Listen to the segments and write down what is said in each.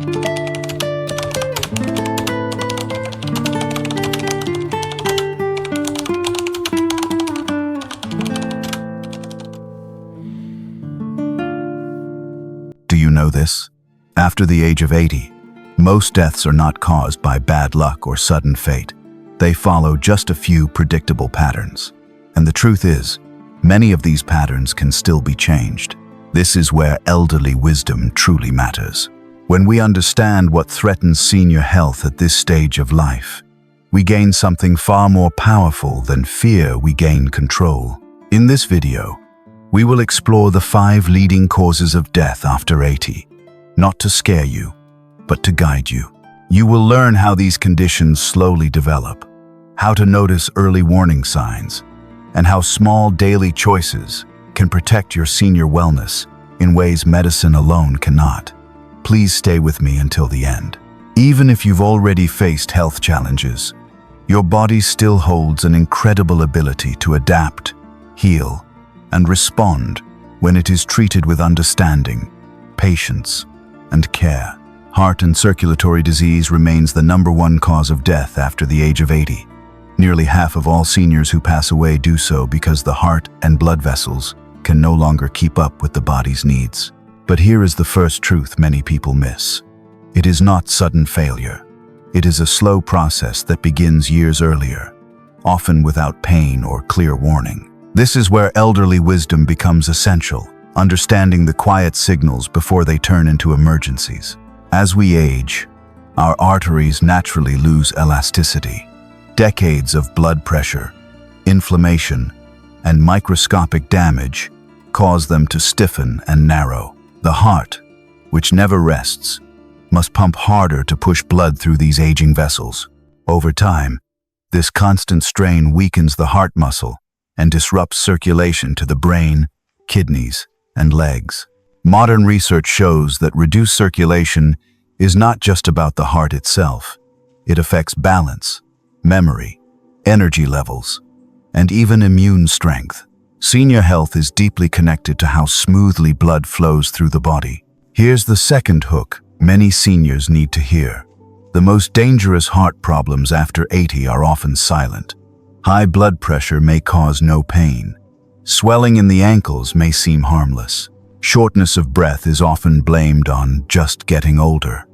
Do you know this? After the age of 80, most deaths are not caused by bad luck or sudden fate. They follow just a few predictable patterns. And the truth is, many of these patterns can still be changed. This is where elderly wisdom truly matters. When we understand what threatens senior health at this stage of life, we gain something far more powerful than fear. We gain control. In this video, we will explore the 5 leading causes of death after 80, not to scare you, but to guide you. You will learn how these conditions slowly develop, how to notice early warning signs, and how small daily choices can protect your senior wellness in ways medicine alone cannot. Please stay with me until the end. Even if you've already faced health challenges, your body still holds an incredible ability to adapt, heal, and respond when it is treated with understanding, patience, and care. Heart and circulatory disease remains the #1 cause of death after the age of 80. Nearly half of all seniors who pass away do so because the heart and blood vessels can no longer keep up with the body's needs. But here is the first truth many people miss. It is not sudden failure. It is a slow process that begins years earlier, often without pain or clear warning. This is where elderly wisdom becomes essential, understanding the quiet signals before they turn into emergencies. As we age, our arteries naturally lose elasticity. Decades of blood pressure, inflammation, and microscopic damage cause them to stiffen and narrow. The heart, which never rests, must pump harder to push blood through these aging vessels. Over time, this constant strain weakens the heart muscle and disrupts circulation to the brain, kidneys, and legs. Modern research shows that reduced circulation is not just about the heart itself. It affects balance, memory, energy levels, and even immune strength. Senior health is deeply connected to how smoothly blood flows through the body. Here's the second hook many seniors need to hear. The most dangerous heart problems after 80 are often silent. High blood pressure may cause no pain. Swelling in the ankles may seem harmless. Shortness of breath is often blamed on just getting older.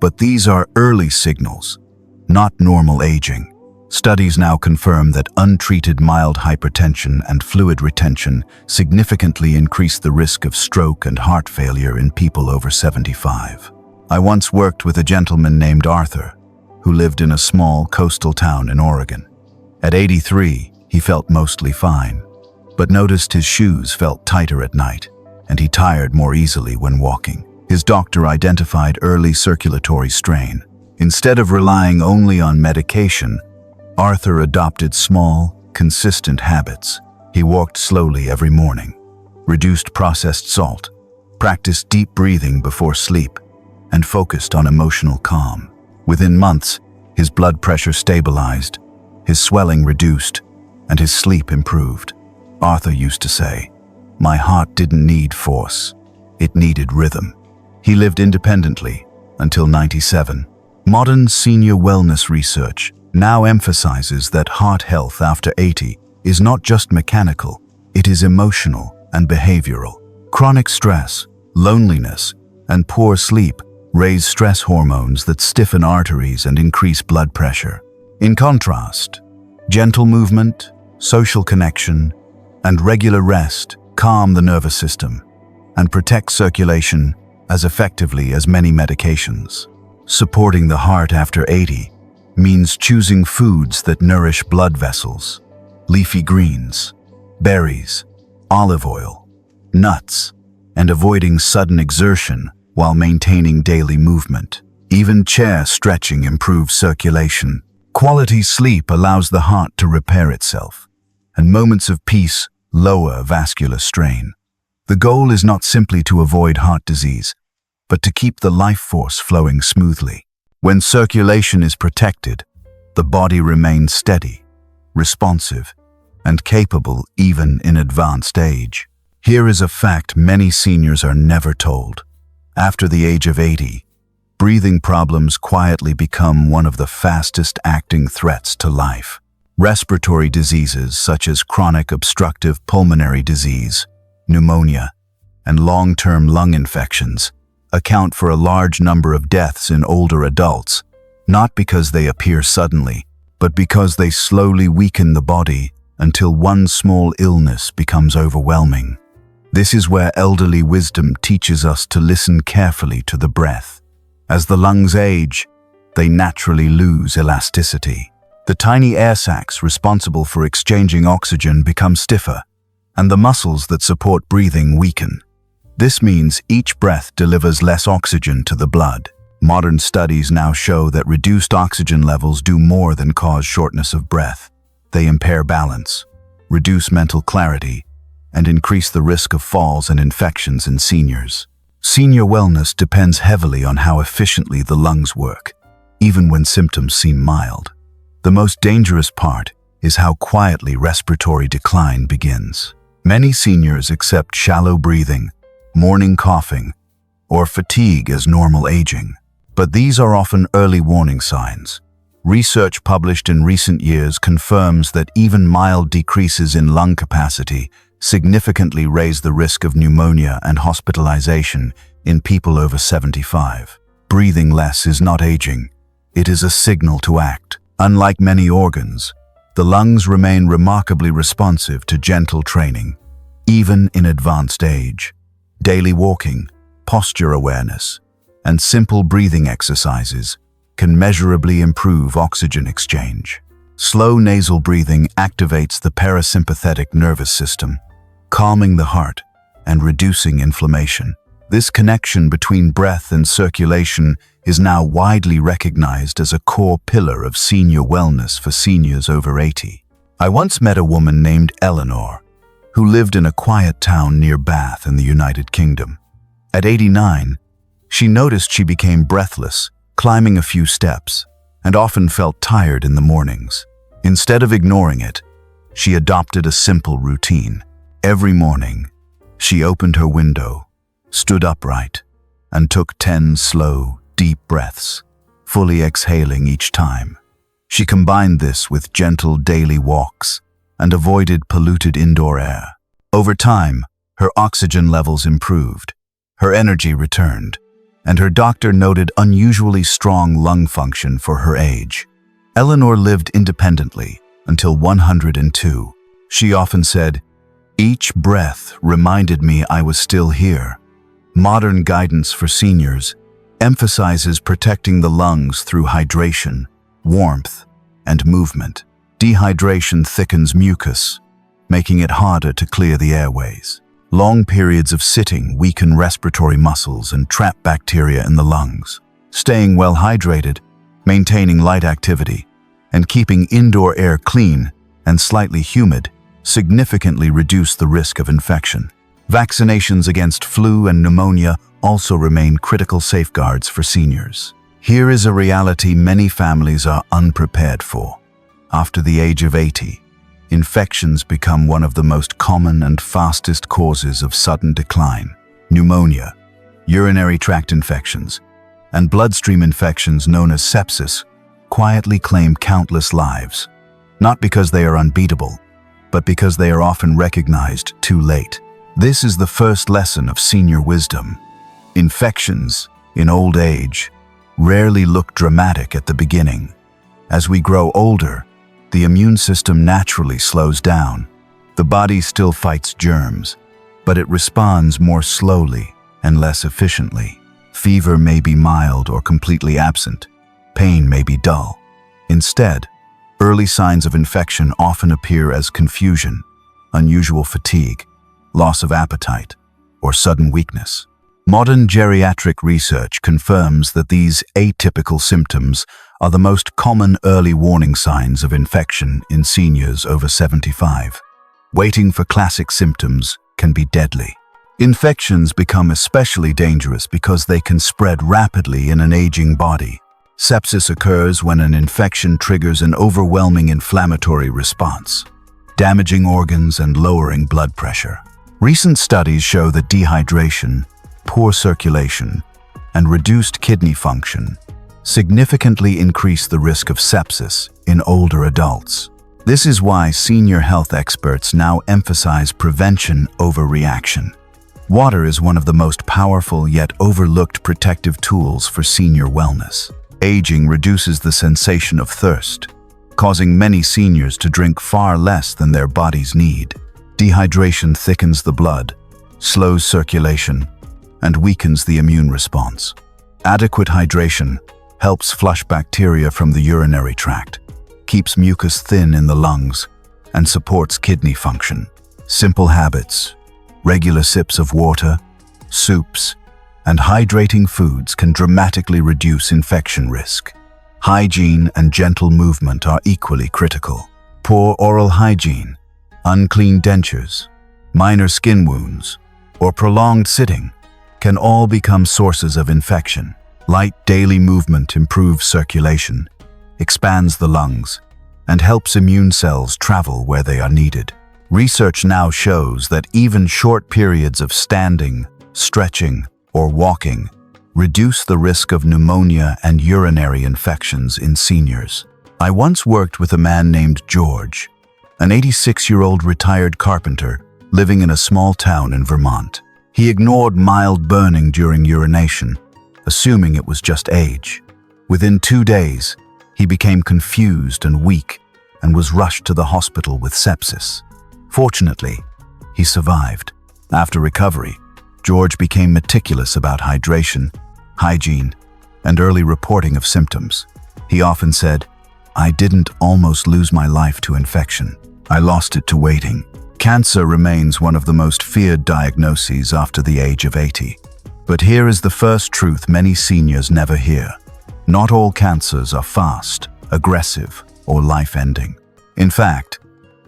But these are early signals, not normal aging. Studies now confirm that untreated mild hypertension and fluid retention significantly increase the risk of stroke and heart failure in people over 75. I once worked with a gentleman named Arthur, who lived in a small coastal town in Oregon. At 83, he felt mostly fine, but noticed his shoes felt tighter at night, and he tired more easily when walking. His doctor identified early circulatory strain. Instead of relying only on medication, Arthur adopted small, consistent habits. He walked slowly every morning, reduced processed salt, practiced deep breathing before sleep, and focused on emotional calm. Within months, his blood pressure stabilized, his swelling reduced, and his sleep improved. Arthur used to say, "My heart didn't need force, it needed rhythm." He lived independently until 97. Modern senior wellness research now emphasizes that heart health after 80 is not just mechanical, it is emotional and behavioral. Chronic stress, loneliness, and poor sleep raise stress hormones that stiffen arteries and increase blood pressure. In contrast, gentle movement, social connection, and regular rest calm the nervous system and protect circulation as effectively as many medications. Supporting the heart after 80 means choosing foods that nourish blood vessels, leafy greens, berries, olive oil, nuts, and avoiding sudden exertion while maintaining daily movement. Even chair stretching improves circulation. Quality sleep allows the heart to repair itself, and moments of peace lower vascular strain. The goal is not simply to avoid heart disease, but to keep the life force flowing smoothly. When circulation is protected, the body remains steady, responsive, and capable even in advanced age. Here is a fact many seniors are never told. After the age of 80, breathing problems quietly become one of the fastest-acting threats to life. Respiratory diseases such as chronic obstructive pulmonary disease, pneumonia, and long-term lung infections account for a large number of deaths in older adults, not because they appear suddenly, but because they slowly weaken the body until one small illness becomes overwhelming. This is where elderly wisdom teaches us to listen carefully to the breath. As the lungs age, they naturally lose elasticity. The tiny air sacs responsible for exchanging oxygen become stiffer, and the muscles that support breathing weaken. This means each breath delivers less oxygen to the blood. Modern studies now show that reduced oxygen levels do more than cause shortness of breath. They impair balance, reduce mental clarity, and increase the risk of falls and infections in seniors. Senior wellness depends heavily on how efficiently the lungs work, even when symptoms seem mild. The most dangerous part is how quietly respiratory decline begins. Many seniors accept shallow breathing, morning coughing, or fatigue as normal aging. But these are often early warning signs. Research published in recent years confirms that even mild decreases in lung capacity significantly raise the risk of pneumonia and hospitalization in people over 75. Breathing less is not aging. It is a signal to act. Unlike many organs, the lungs remain remarkably responsive to gentle training, even in advanced age. Daily walking, posture awareness, and simple breathing exercises can measurably improve oxygen exchange. Slow nasal breathing activates the parasympathetic nervous system, calming the heart and reducing inflammation. This connection between breath and circulation is now widely recognized as a core pillar of senior wellness for seniors over 80. I once met a woman named Eleanor, who lived in a quiet town near Bath in the United Kingdom. At 89, she noticed she became breathless, climbing a few steps, and often felt tired in the mornings. Instead of ignoring it, she adopted a simple routine. Every morning, she opened her window, stood upright, and took 10 slow, deep breaths, fully exhaling each time. She combined this with gentle daily walks and avoided polluted indoor air. Over time, her oxygen levels improved, her energy returned, and her doctor noted unusually strong lung function for her age. Eleanor lived independently until 102. She often said, "Each breath reminded me I was still here." Modern guidance for seniors emphasizes protecting the lungs through hydration, warmth, and movement. Dehydration thickens mucus, making it harder to clear the airways. Long periods of sitting weaken respiratory muscles and trap bacteria in the lungs. Staying well hydrated, maintaining light activity, and keeping indoor air clean and slightly humid significantly reduce the risk of infection. Vaccinations against flu and pneumonia also remain critical safeguards for seniors. Here is a reality many families are unprepared for. After the age of 80, infections become one of the most common and fastest causes of sudden decline. Pneumonia, urinary tract infections, and bloodstream infections known as sepsis quietly claim countless lives, not because they are unbeatable, but because they are often recognized too late. This is the first lesson of senior wisdom. Infections, in old age, rarely look dramatic at the beginning. As we grow older, the immune system naturally slows down. The body still fights germs, but it responds more slowly and less efficiently. Fever may be mild or completely absent. Pain may be dull. Instead, early signs of infection often appear as confusion, unusual fatigue, loss of appetite, or sudden weakness. Modern geriatric research confirms that these atypical symptoms are the most common early warning signs of infection in seniors over 75. Waiting for classic symptoms can be deadly. Infections become especially dangerous because they can spread rapidly in an aging body. Sepsis occurs when an infection triggers an overwhelming inflammatory response, damaging organs and lowering blood pressure. Recent studies show that dehydration, poor circulation, and reduced kidney function significantly increase the risk of sepsis in older adults. This is why senior health experts now emphasize prevention over reaction. Water is one of the most powerful yet overlooked protective tools for senior wellness. Aging reduces the sensation of thirst, causing many seniors to drink far less than their bodies need. Dehydration thickens the blood, slows circulation, and weakens the immune response. Adequate hydration helps flush bacteria from the urinary tract, keeps mucus thin in the lungs, and supports kidney function. Simple habits, regular sips of water, soups, and hydrating foods can dramatically reduce infection risk. Hygiene and gentle movement are equally critical. Poor oral hygiene, unclean dentures, minor skin wounds, or prolonged sitting can all become sources of infection. Light daily movement improves circulation, expands the lungs, and helps immune cells travel where they are needed. Research now shows that even short periods of standing, stretching, or walking reduce the risk of pneumonia and urinary infections in seniors. I once worked with a man named George, an 86-year-old retired carpenter living in a small town in Vermont. He ignored mild burning during urination, assuming it was just age. Within 2 days, he became confused and weak and was rushed to the hospital with sepsis. Fortunately, he survived. After recovery, George became meticulous about hydration, hygiene, and early reporting of symptoms. He often said, "I didn't almost lose my life to infection. I lost it to waiting." Cancer remains one of the most feared diagnoses after the age of 80. But here is the first truth many seniors never hear. Not all cancers are fast, aggressive, or life-ending. In fact,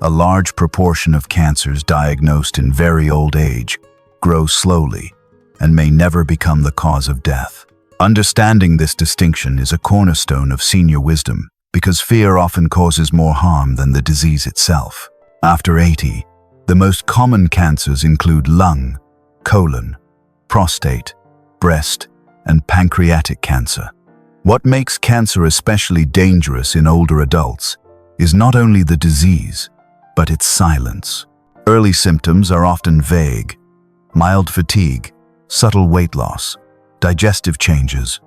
a large proportion of cancers diagnosed in very old age grow slowly and may never become the cause of death. Understanding this distinction is a cornerstone of senior wisdom because fear often causes more harm than the disease itself. After 80, the most common cancers include lung, colon, prostate, breast, and pancreatic cancer. What makes cancer especially dangerous in older adults is not only the disease, but its silence. Early symptoms are often vague: mild fatigue, subtle weight loss, digestive changes,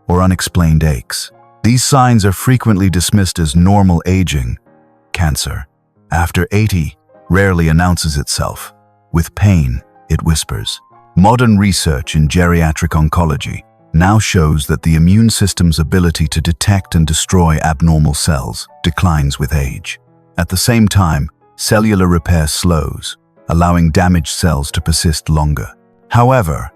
or unexplained aches. These signs are frequently dismissed as normal aging. Cancer, after 80, rarely announces itself. With pain, it whispers. Modern research in geriatric oncology now shows that the immune system's ability to detect and destroy abnormal cells declines with age. At the same time, cellular repair slows, allowing damaged cells to persist longer. However,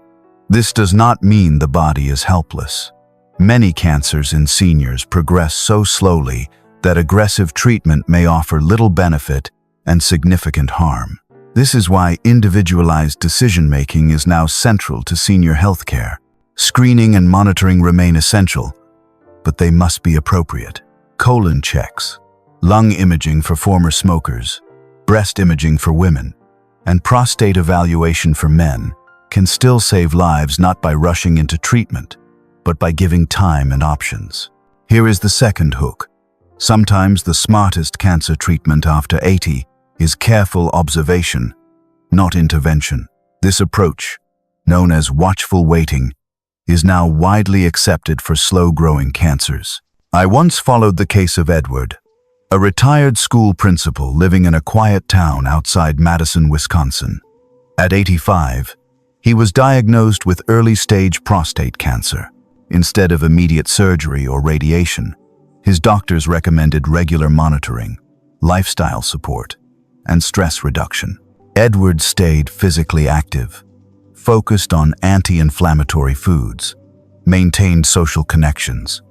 this does not mean the body is helpless. Many cancers in seniors progress so slowly that aggressive treatment may offer little benefit and significant harm. This is why individualized decision-making is now central to senior healthcare. Screening and monitoring remain essential, but they must be appropriate. Colon checks, lung imaging for former smokers, breast imaging for women, and prostate evaluation for men can still save lives not by rushing into treatment, but by giving time and options. Here is the second hook. Sometimes the smartest cancer treatment after 80 is careful observation, not intervention. This approach, known as watchful waiting, is now widely accepted for slow-growing cancers. I once followed the case of Edward, a retired school principal living in a quiet town outside Madison, Wisconsin. At 85, he was diagnosed with early-stage prostate cancer. Instead of immediate surgery or radiation, his doctors recommended regular monitoring, lifestyle support, and stress reduction. Edward stayed physically active, focused on anti-inflammatory foods, maintained social connections,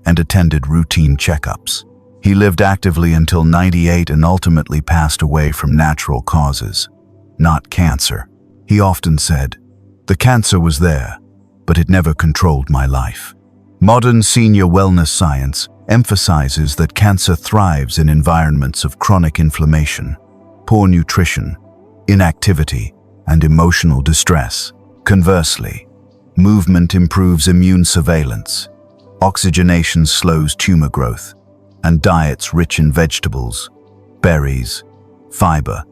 and attended routine checkups. He lived actively until 98 and ultimately passed away from natural causes, not cancer. He often said, "The cancer was there, but it never controlled my life." Modern senior wellness science emphasizes that cancer thrives in environments of chronic inflammation, poor nutrition, inactivity, and emotional distress. Conversely, Movement improves immune surveillance. Oxygenation slows tumor growth. And diets rich in vegetables, berries, fiber,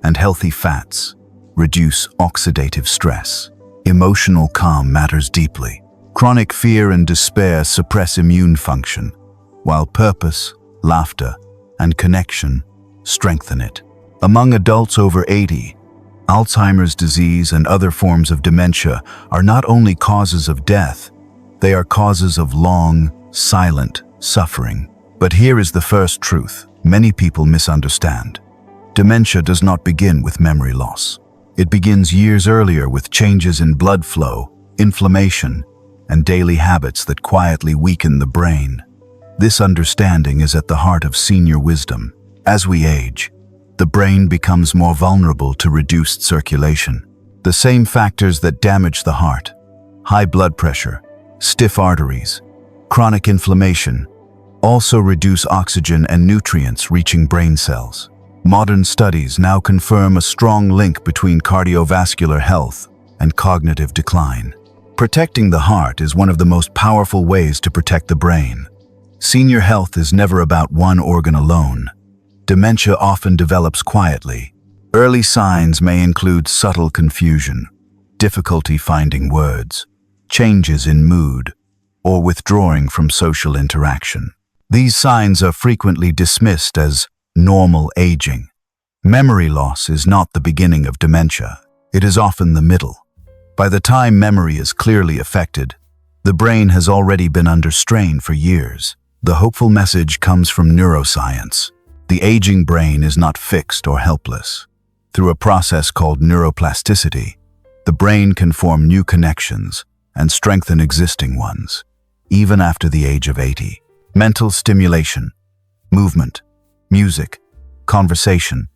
and healthy fats reduce oxidative stress. Emotional calm matters deeply. Chronic fear and despair suppress immune function, while purpose, laughter, and connection strengthen it. Among adults over 80, Alzheimer's disease and other forms of dementia are not only causes of death, they are causes of long, silent suffering. But here is the first truth many people misunderstand. Dementia does not begin with memory loss. It begins years earlier with changes in blood flow, inflammation, and daily habits that quietly weaken the brain. This understanding is at the heart of senior wisdom. As we age, the brain becomes more vulnerable to reduced circulation. The same factors that damage the heart, high blood pressure, stiff arteries, chronic inflammation, also reduce oxygen and nutrients reaching brain cells. Modern studies now confirm a strong link between cardiovascular health and cognitive decline. Protecting the heart is one of the most powerful ways to protect the brain. Senior health is never about one organ alone. Dementia often develops quietly. Early signs may include subtle confusion, difficulty finding words, changes in mood, or withdrawing from social interaction. These signs are frequently dismissed as normal aging. Memory loss is not the beginning of dementia. It is often the middle. By the time memory is clearly affected, the brain has already been under strain for years. The hopeful message comes from neuroscience. The aging brain is not fixed or helpless. Through a process called neuroplasticity, the brain can form new connections and strengthen existing ones, even after the age of 80. Mental stimulation, movement, music, conversation,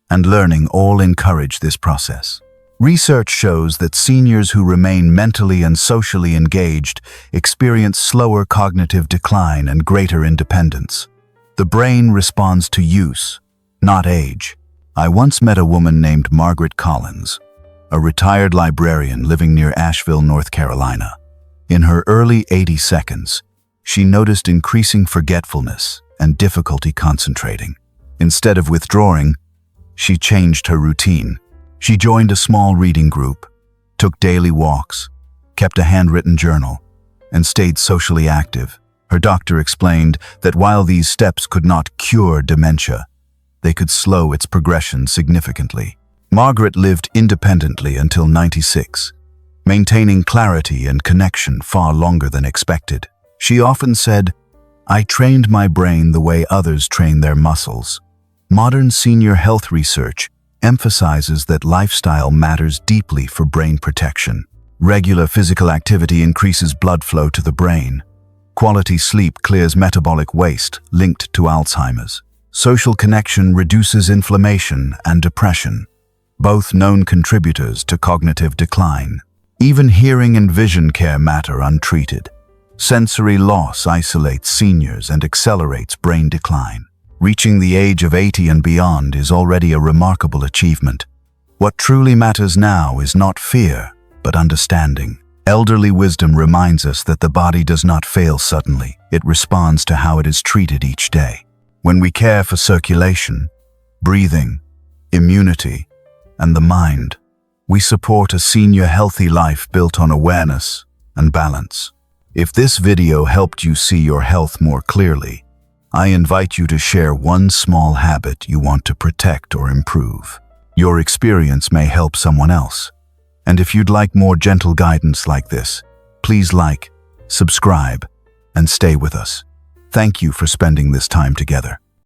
and learning all encourage this process. Research shows that seniors who remain mentally and socially engaged experience slower cognitive decline and greater independence. The brain responds to use, not age. I once met a woman named Margaret Collins, a retired librarian living near Asheville, North Carolina. In her early 80 seconds, she noticed increasing forgetfulness and difficulty concentrating. Instead of withdrawing, she changed her routine. She joined a small reading group, took daily walks, kept a handwritten journal, and stayed socially active. Her doctor explained that while these steps could not cure dementia, they could slow its progression significantly. Margaret lived independently until 96, maintaining clarity and connection far longer than expected. She often said, "I trained my brain the way others train their muscles." Modern senior health research emphasizes that lifestyle matters deeply for brain protection. Regular physical activity increases blood flow to the brain. Quality sleep clears metabolic waste linked to Alzheimer's. Social connection reduces inflammation and depression, both known contributors to cognitive decline. Even hearing and vision care matter untreated. Sensory loss isolates seniors and accelerates brain decline. Reaching the age of 80 and beyond is already a remarkable achievement. What truly matters now is not fear, but understanding. Elderly wisdom reminds us that the body does not fail suddenly. It responds to how it is treated each day. When we care for circulation, breathing, immunity, and the mind, we support a senior healthy life built on awareness and balance. If this video helped you see your health more clearly, I invite you to share one small habit you want to protect or improve. Your experience may help someone else. And if you'd like more gentle guidance like this, please like, subscribe, and stay with us. Thank you for spending this time together.